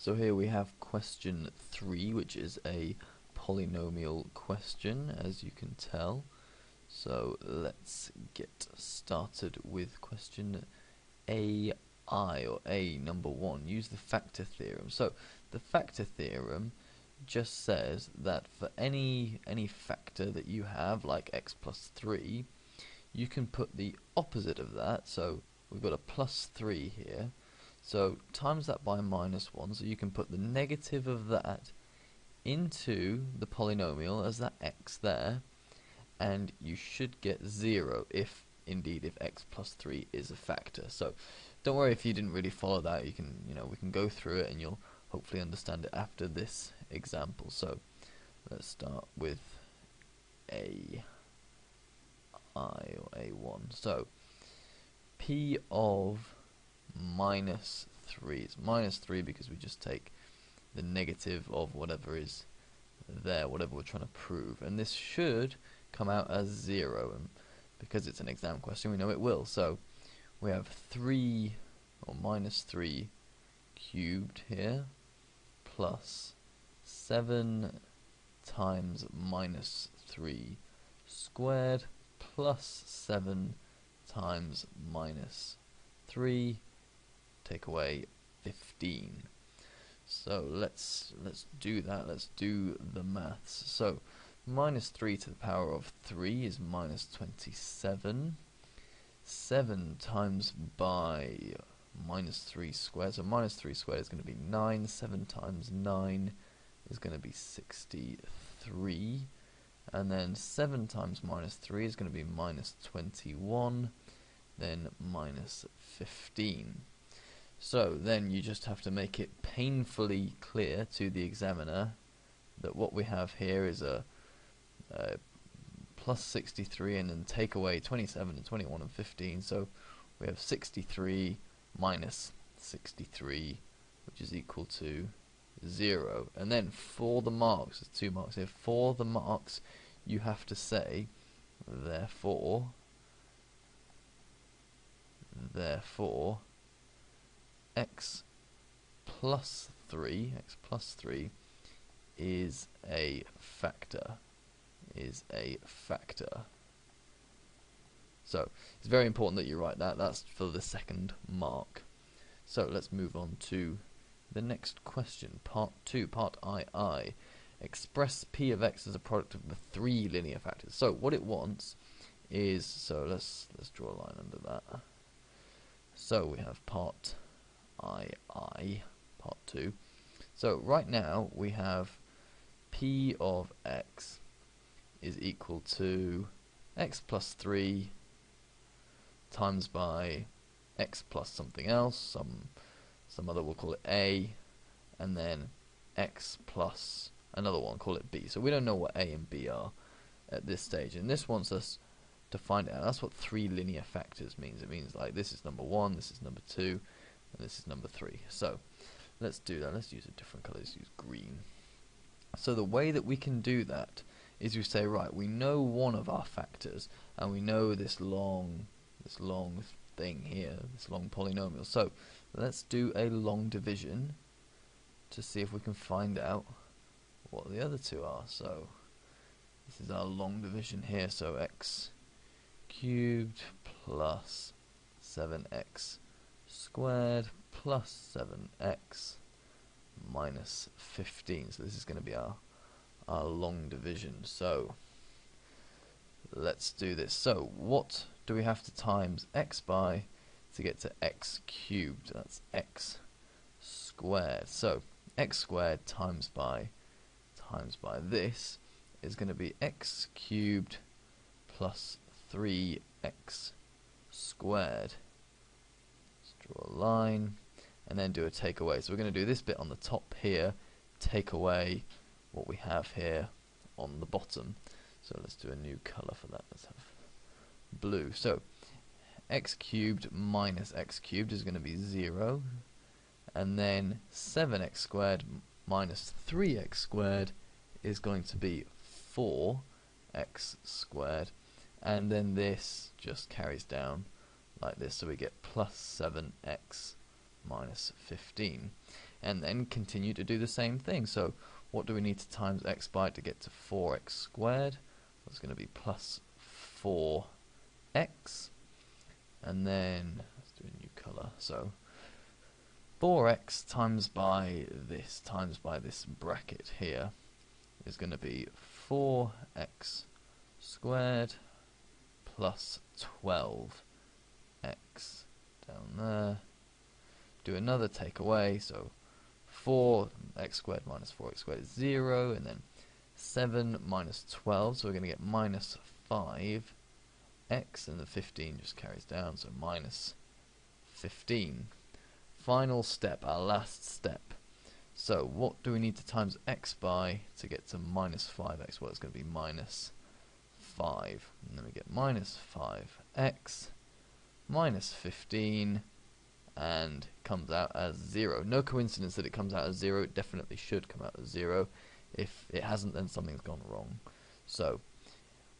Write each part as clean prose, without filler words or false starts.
So here we have question 3, which is a polynomial question, as you can tell. So let's get started with question AI, or A number 1. Use the factor theorem. So the factor theorem just says that for any factor that you have, like x plus 3, you can put the opposite of that. So we've got a plus 3 here. So times that by minus 1, so you can put the negative of that into the polynomial as that x there, and you should get 0 if x plus 3 is a factor. So don't worry if you didn't really follow that. You can, we can go through it and you'll hopefully understand it after this example. So let's start with AI or A1. So P of minus 3. It's minus 3 because we just take the negative of whatever is there, whatever we're trying to prove. And this should come out as 0. And because it's an exam question, we know it will. So we have 3, or minus 3 cubed here, plus 7 times minus 3 squared, plus 7 times minus 3, take away 15. So let's do that. Let's do the maths. So minus 3 to the power of 3 is minus 27. 7 times by minus 3 squared. So minus 3 squared is going to be 9. 7 times 9 is going to be 63. And then 7 times minus 3 is going to be minus 21. Then minus 15. So then you just have to make it painfully clear to the examiner that what we have here is a plus 63 and then take away 27 and 21 and 15. So we have 63 minus 63, which is equal to 0. And then for the marks, there's 2 marks here, for the marks you have to say therefore x plus 3 is a factor. So it's very important that you write that. That's for the second mark. So let's move on to the next question, part 2, part II. Express p of x as a product of the 3 linear factors. So what it wants is, so let's draw a line under that. So we have part II, part 2. So right now we have p of x is equal to x plus 3 times by x plus something else, some other, we'll call it a, and then x plus another one, call it b. So we don't know what a and b are at this stage, and this wants us to find out. That's what 3 linear factors means. It means like this is number 1, this is number 2, and this is number 3. So let's do that. Let's use a different color. Let's use green. So the way that we can do that is we say, right, we know one of our factors, and we know this long thing here, this long polynomial. So let's do a long division to see if we can find out what the other 2 are. So this is our long division here. So x cubed plus 7x squared plus 7x minus 15. So this is going to be our long division. So let's do this. So what do we have to times x by to get to x cubed? That's x squared. So x squared times by this is going to be x cubed plus 3x squared. Let's draw a line and then do a take away. So we're going to do this bit on the top here, take away what we have here on the bottom. So let's do a new color for that. Let's have blue. So x cubed minus x cubed is going to be 0, and then 7x squared minus 3x squared is going to be 4x squared, and then this just carries down like this, so we get plus 7x minus 15. and then continue to do the same thing. So what do we need to times x by to get to 4x squared? That's going to be plus 4x, and then let's do a new color. So 4x times by this bracket here is going to be 4x squared plus 12x down there. Do another take away, so 4x squared minus 4x squared is 0, and then 7 minus 12, so we're going to get minus 5x, and the 15 just carries down, so minus 15. Final step, our last step. So what do we need to times x by to get to minus 5x? Well, it's going to be minus 5, and then we get minus 5x minus 15, and comes out as 0. No coincidence that it comes out as 0. It definitely should come out as 0. If it hasn't, then something's gone wrong. So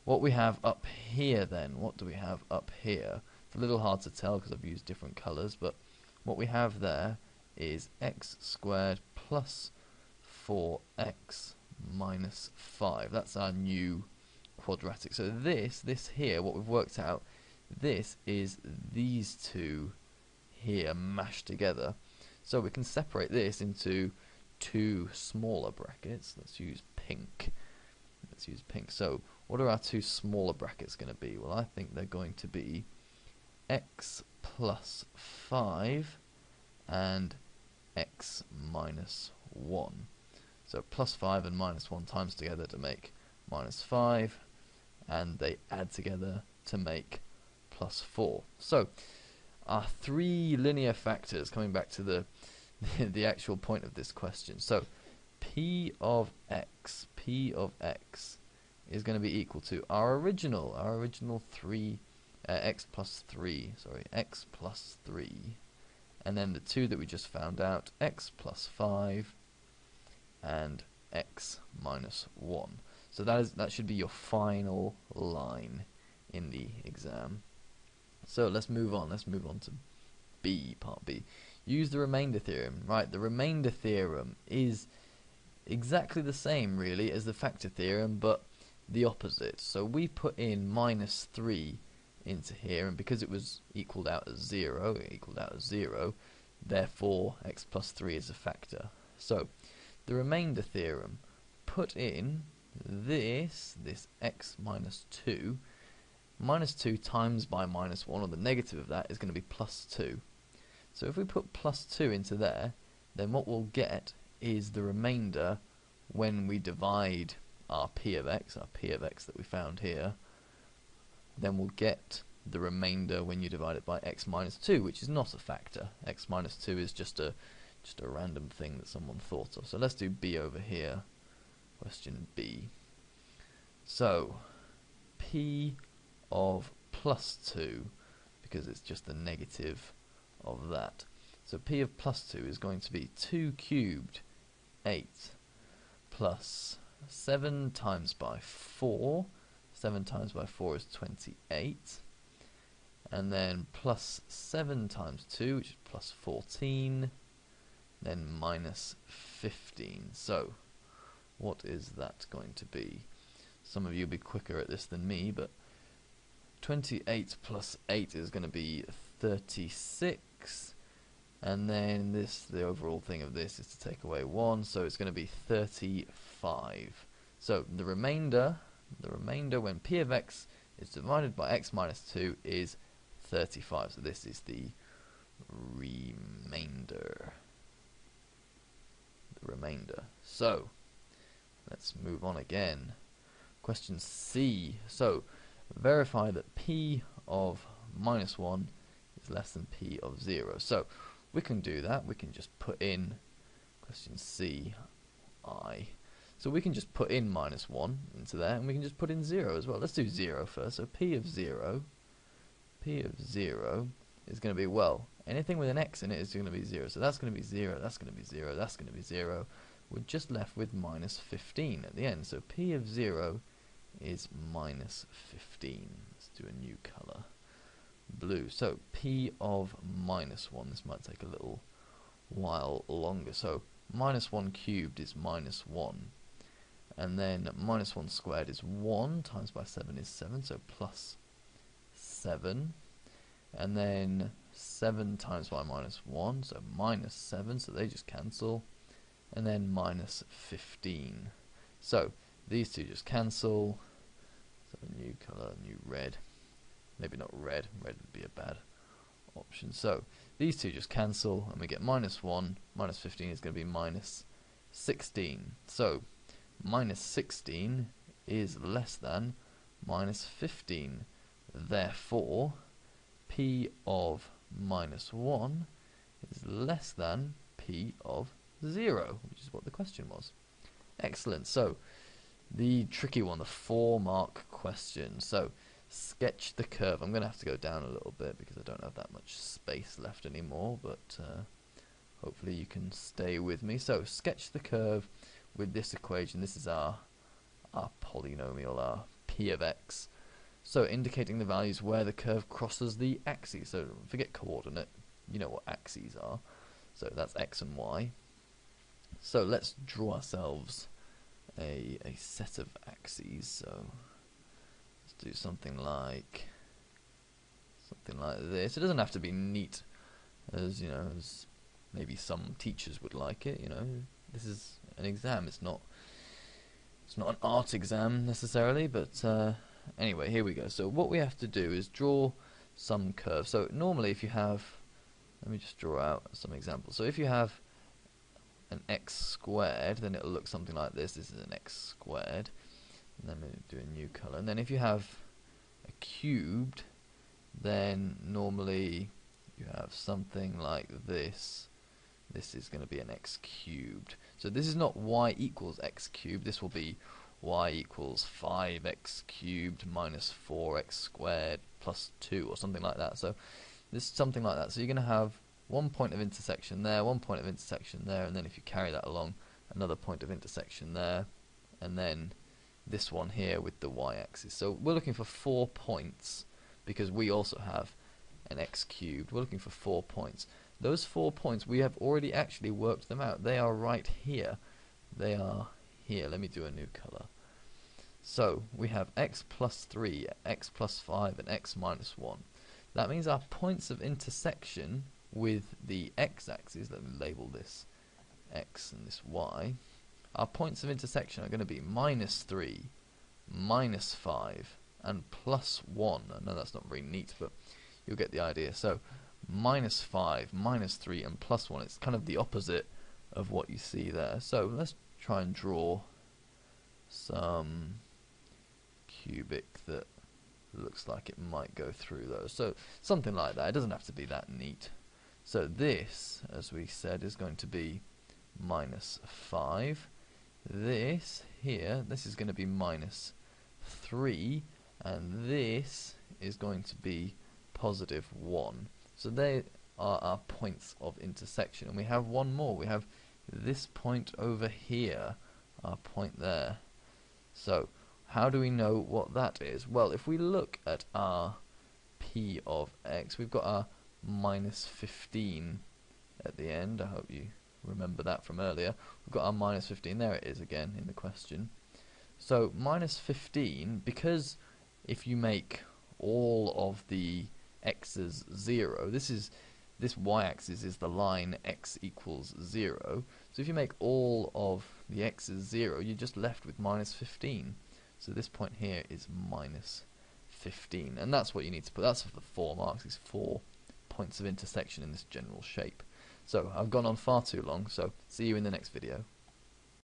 what we have up here then, what do we have up here? It's a little hard to tell because I've used different colours, but what we have there is x squared plus 4x minus 5. That's our new quadratic. So this here, what we've worked out, this is these two here mashed together. So we can separate this into two smaller brackets. Let's use pink. So what are our two smaller brackets going to be? Well, I think they're going to be x plus 5 and x minus 1. So plus 5 and minus 1 times together to make minus 5, and they add together to make plus 4. So our three linear factors, coming back to the the actual point of this question. So p of x is going to be equal to our original 3 x plus 3, and then the two that we just found out, x plus 5 and x minus 1. So that should be your final line in the exam. So let's move on to B, part B. Use the remainder theorem. Right, the remainder theorem is exactly the same really as the factor theorem, but the opposite. So we put in minus 3 into here, and because it was equaled out as 0, therefore x plus 3 is a factor. So the remainder theorem, put in this x minus 2. Minus 2 times by minus 1, or the negative of that, is going to be plus 2. So if we put plus 2 into there, then what we'll get is the remainder when we divide our p of x that we found here. Then we'll get the remainder when you divide it by x minus 2, which is not a factor. X minus 2 is just a random thing that someone thought of. So let's do B over here. Question B. So p of plus 2, because it's just the negative of that. So p of plus 2 is going to be 2 cubed 8 plus 7 times by 4. 7 times by 4 is 28. And then plus 7 times 2, which is plus 14. Then minus 15. So what is that going to be? Some of you will be quicker at this than me, but 28 plus 8 is going to be 36, and then the overall thing of this is to take away 1, so it's going to be 35. So the remainder when p of x is divided by x minus 2 is 35. So this is the remainder. So let's move on again. Question C. So verify that p of minus 1 is less than p of 0. So we can do that. We can just put in question C, I. So we can just put in minus 1 into there, and we can just put in 0 as well. Let's do 0 first. So p of 0 is going to be, well, anything with an x in it is going to be 0. So that's going to be 0, that's going to be 0, that's going to be 0. We're just left with minus 15 at the end. So p of 0 is minus 15. Let's do a new color, blue. So p of minus 1, this might take a little while longer. So minus 1 cubed is minus 1. And then minus 1 squared is 1, times by 7 is 7, so plus 7. And then 7 times by minus 1, so minus 7, so they just cancel. And then minus 15. So these two just cancel. So a new colour, new red. Maybe not red, red would be a bad option. So these two just cancel, and we get minus 1, minus 15 is going to be minus 16. So minus 16 is less than minus 15. Therefore, P of minus 1 is less than P of 0, which is what the question was. Excellent. So the tricky one, the 4-mark question. So sketch the curve. I'm going to have to go down a little bit because I don't have that much space left anymore, but hopefully you can stay with me. So sketch the curve with this equation. This is our polynomial, our P of x. So indicating the values where the curve crosses the axes. So forget coordinate, you know what axes are. So that's x and y. So let's draw ourselves a set of axes. So let's do something like this. It doesn't have to be neat, as you know, as maybe some teachers would like it. You know, this is an exam. It's not an art exam necessarily, but anyway, here we go. So what we have to do is draw some curve. So normally, if you have, let me just draw out some examples. So if you have an x squared, then it'll look something like this. This is an x squared. And then we do a new color. And then if you have a cubed, then normally you have something like this. This is going to be an x cubed. So this is not y equals x cubed. This will be y equals 5x cubed minus 4x squared plus 2 or something like that. So this is something like that. So you're going to have one point of intersection there, one point of intersection there, and then if you carry that along, another point of intersection there, and then this one here with the y-axis. So we're looking for 4 points because we also have an x cubed. We're looking for 4 points. Those 4 points, we have already actually worked them out. They are right here. They are here. Let me do a new color. So we have x plus 3, x plus 5, and x minus 1. That means our points of intersection with the x-axis, let me label this x and this y, our points of intersection are going to be minus 3, minus 5, and plus 1. I know that's not very neat, but you'll get the idea. So minus 5, minus 3, and plus 1. It's kind of the opposite of what you see there. So let's try and draw some cubic that looks like it might go through those. So something like that. It doesn't have to be that neat. So this, as we said, is going to be minus 5. This here, this is going to be minus 3. And this is going to be positive 1. So they are our points of intersection. And we have one more. We have this point over here, our point there. So how do we know what that is? Well, if we look at our P of x, we've got our minus 15 at the end. I hope you remember that from earlier. We've got our minus 15. There it is again in the question. So minus 15, because if you make all of the x's 0, this y-axis is the line x equals 0. So if you make all of the x's 0, you're just left with minus 15. So this point here is minus 15. And that's what you need to put. That's for the 4 marks, these 4 points of intersection in this general shape. So I've gone on far too long, so see you in the next video.